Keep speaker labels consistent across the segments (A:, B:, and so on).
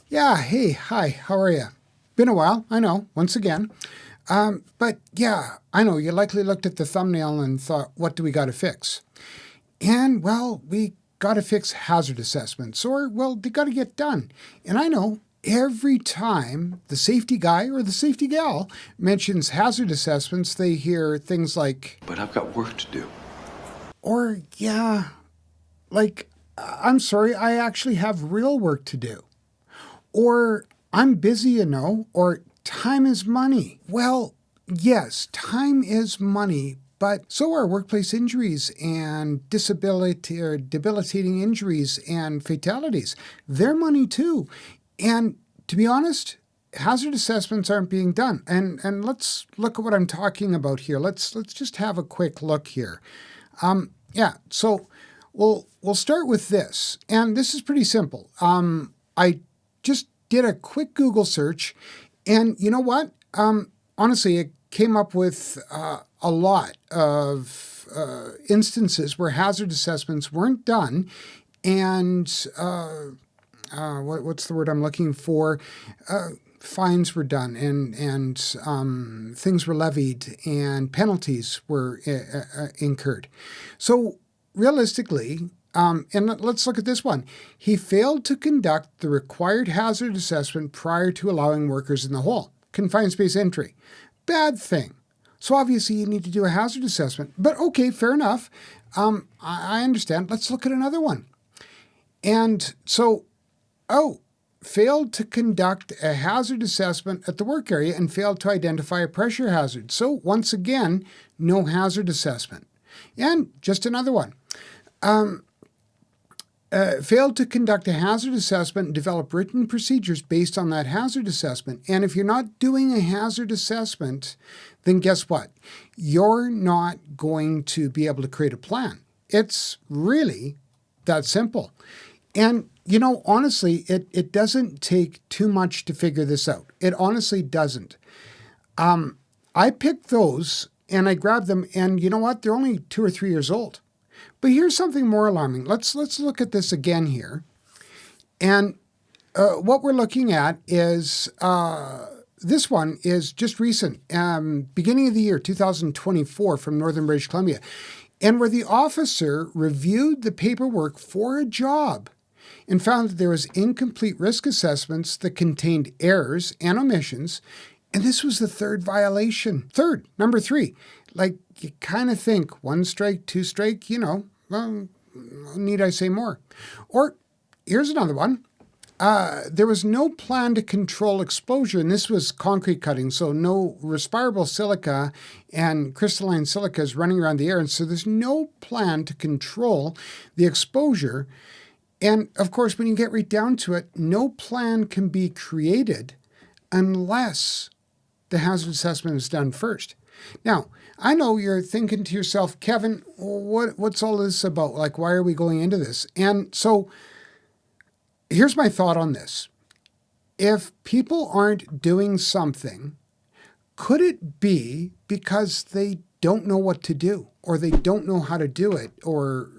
A: Yeah, hey, hi, how are you? Been a while, I know, once again. But yeah, I know, you likely looked at the thumbnail and thought, what do we got to fix? And, well, we got to fix hazard assessments, or, well, they got to get done. And I know every time the safety guy or the safety gal mentions hazard assessments, they hear things like,
B: But I've got work to do.
A: or, yeah, like, I'm sorry, I actually have real work to do. Or I'm busy, or time is money. Well, yes, time is money, but so are workplace injuries and disability or debilitating injuries and fatalities. They're money too. And to be honest, hazard assessments aren't being done. And let's look at what I'm talking about here. Let's just have a quick look here. So we'll start with this, and this is pretty simple. I just did a quick Google search, and you know what? Honestly, it came up with a lot of instances where hazard assessments weren't done, and what's the word I'm looking for? Fines were done, and things were levied, and penalties were incurred. So realistically, and let's look at this one. He failed to conduct the required hazard assessment prior to allowing workers in the hole. Confined space entry. Bad thing. So obviously you need to do a hazard assessment. But okay, fair enough. I understand. Let's look at another one. And so, failed to conduct a hazard assessment at the work area and failed to identify a pressure hazard. So once again, no hazard assessment. And just another one. Failed to conduct a hazard assessment and develop written procedures based on that hazard assessment. And if you're not doing a hazard assessment, then guess what? You're not going to be able to create a plan. It's really that simple. And, honestly, it doesn't take too much to figure this out. It honestly doesn't. I picked those and I grabbed them, and you know what? They're only 2 or 3 years old. But here's something more alarming. Let's look at this again here. And what we're looking at is this one is just recent, beginning of the year 2024 from Northern British Columbia, and where the officer reviewed the paperwork for a job and found that there was incomplete risk assessments that contained errors and omissions. And this was the third violation. Number 3, like you kind of think 1 strike, 2 strike, well, need I say more? Or here's another one. There was no plan to control exposure, and this was concrete cutting, so no respirable silica and crystalline silica is running around the air, and so there's no plan to control the exposure. And of course, when you get right down to it, no plan can be created unless the hazard assessment is done first. Now, I know you're thinking to yourself, Kevin, what's all this about? Like, why are we going into this? And so here's my thought on this. If people aren't doing something, could it be because they don't know what to do, or they don't know how to do it? Or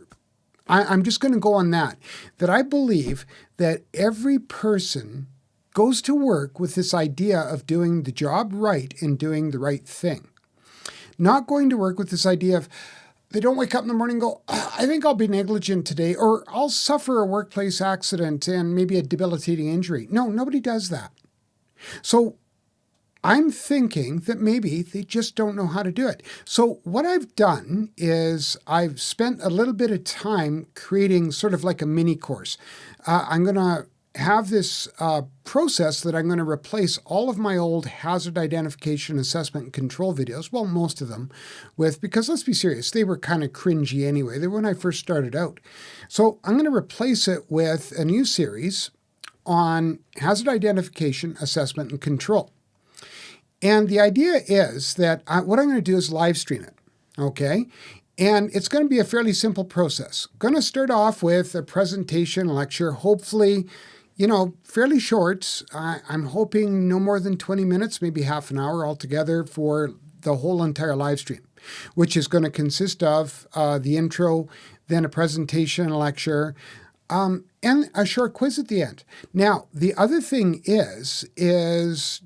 A: I'm just going to go on that I believe that every person goes to work with this idea of doing the job right and doing the right thing. Not going to work with this idea of they don't wake up in the morning and go, I think I'll be negligent today, or I'll suffer a workplace accident and maybe a debilitating injury. No, nobody does that. So I'm thinking that maybe they just don't know how to do it. So what I've done is I've spent a little bit of time creating sort of like a mini course. I'm going to have this process that I'm going to replace all of my old hazard identification, assessment, and control videos, well, most of them, with, because let's be serious, they were kind of cringy anyway. They were when I first started out. So I'm going to replace it with a new series on hazard identification, assessment, and control. And the idea is that what I'm going to do is live stream it, okay? And it's going to be a fairly simple process. Going to start off with a presentation, a lecture, hopefully, fairly short. I'm hoping no more than 20 minutes, maybe half an hour altogether for the whole entire live stream, which is going to consist of the intro, then a presentation, a lecture, and a short quiz at the end. Now, the other thing is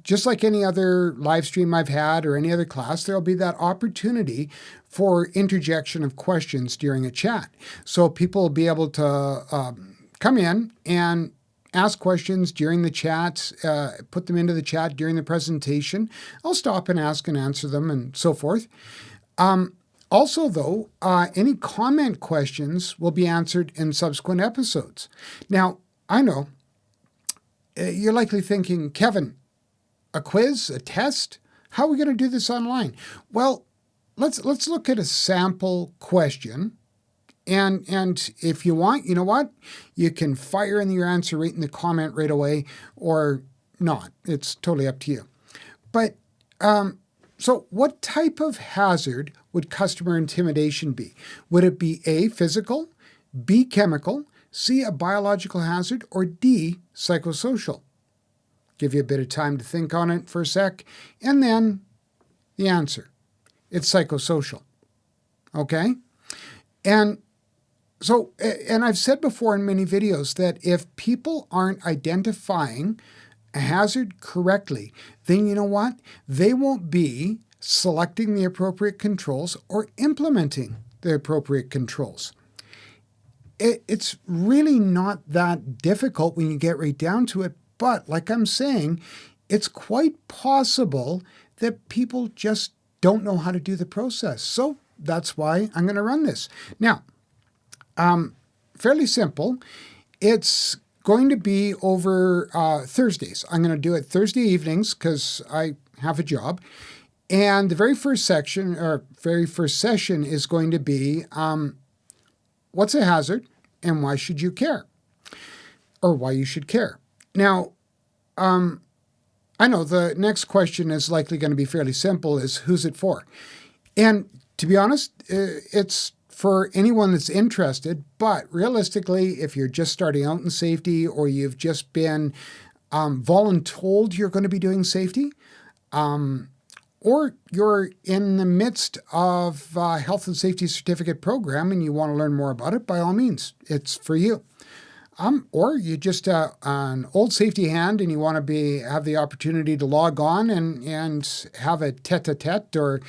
A: just like any other live stream I've had or any other class, there'll be that opportunity for interjection of questions during a chat. So people will be able to come in and ask questions during the chat, put them into the chat during the presentation. I'll stop and ask and answer them and so forth. Also, though, any comment questions will be answered in subsequent episodes. Now, I know you're likely thinking, Kevin, a quiz, a test? How are we going to do this online? Well, let's look at a sample question. And if you want, you know what? You can fire in your answer right in the comment right away or not. It's totally up to you. But so what type of hazard would customer intimidation be? Would it be A, physical, B, chemical, C, a biological hazard, or D, psychosocial? Give you a bit of time to think on it for a sec, and then the answer. It's psychosocial. Okay? And so, and I've said before in many videos that if people aren't identifying a hazard correctly, then you know what? They won't be selecting the appropriate controls or implementing the appropriate controls. It's really not that difficult when you get right down to it, but like I'm saying, it's quite possible that people just don't know how to do the process. So that's why I'm going to run this. Now, fairly simple. It's going to be over Thursdays. I'm going to do it Thursday evenings because I have a job. And the very first session is going to be what's a hazard and why should you care? Or why you should care. Now, I know the next question is likely going to be fairly simple, is who's it for? And to be honest, it's for anyone that's interested, but realistically, if you're just starting out in safety or you've just been voluntold you're going to be doing safety, or you're in the midst of a health and safety certificate program and you want to learn more about it, by all means, it's for you. Or you're just an old safety hand and you want to have the opportunity to log on and have a tete-a-tete or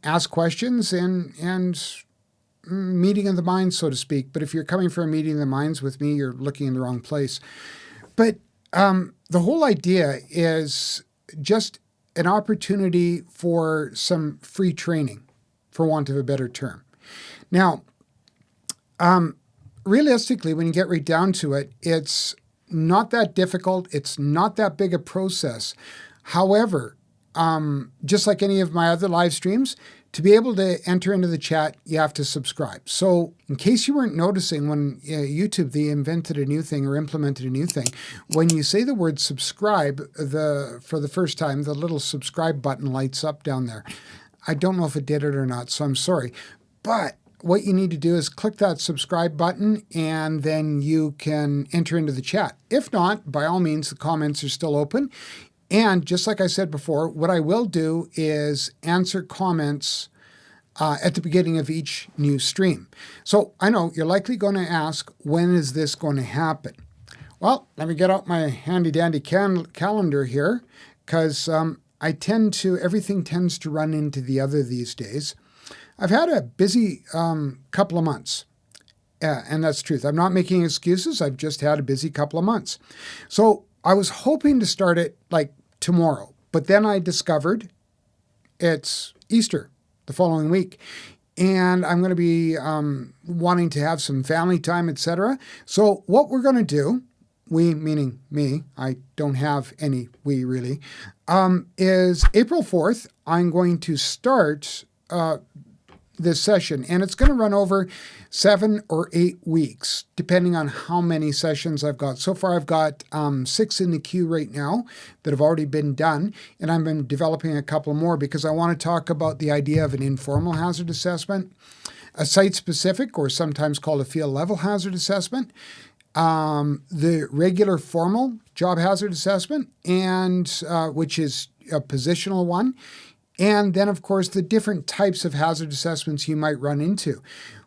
A: ask questions and meeting of the minds, so to speak. But if you're coming for a meeting of the minds with me, you're looking in the wrong place. But the whole idea is just an opportunity for some free training, for want of a better term. Now, realistically, when you get right down to it, it's not that difficult. It's not that big a process. However, just like any of my other live streams, to be able to enter into the chat, you have to subscribe. So in case you weren't noticing, when YouTube, they invented a new thing or implemented a new thing, when you say the word subscribe for the first time, the little subscribe button lights up down there. I don't know if it did it or not, so I'm sorry. But what you need to do is click that subscribe button and then you can enter into the chat. If not, by all means, the comments are still open. And just like I said before, what I will do is answer comments at the beginning of each new stream. So I know you're likely going to ask, when is this going to happen? Well, let me get out my handy dandy calendar here, because everything tends to run into the other these days. I've had a busy couple of months. And that's the truth. I'm not making excuses. I've just had a busy couple of months. So I was hoping to start it like tomorrow, but then I discovered it's Easter the following week, and I'm going to be wanting to have some family time, etc. So what we're going to do, we meaning me, I don't have any we really, is April 4th, I'm going to start this session, and it's going to run over 7 or 8 weeks, depending on how many sessions I've got. So far, I've got 6 in the queue right now that have already been done, and I've been developing a couple more because I want to talk about the idea of an informal hazard assessment, a site-specific, or sometimes called a field-level hazard assessment, the regular formal job hazard assessment, and which is a positional one, and then, of course, the different types of hazard assessments you might run into.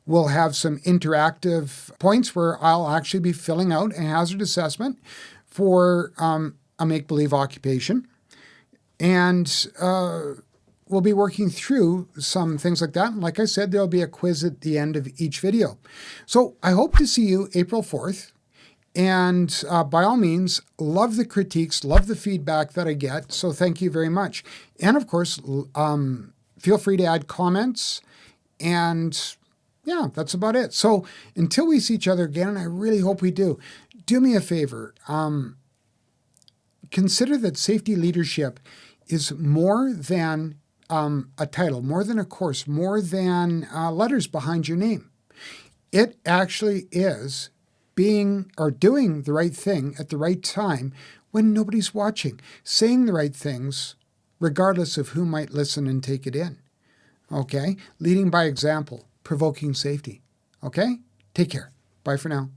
A: We'll have some interactive points where I'll actually be filling out a hazard assessment for a make-believe occupation. And we'll be working through some things like that. And like I said, there'll be a quiz at the end of each video. So I hope to see you April 4th. And by all means, love the critiques, love the feedback that I get. So thank you very much. And of course, feel free to add comments. And yeah, that's about it. So until we see each other again, and I really hope we do me a favor. Consider that safety leadership is more than a title, more than a course, more than letters behind your name. It actually is being or doing the right thing at the right time when nobody's watching, saying the right things regardless of who might listen and take it in. Okay? Leading by example, provoking safety. Okay? Take care. Bye for now.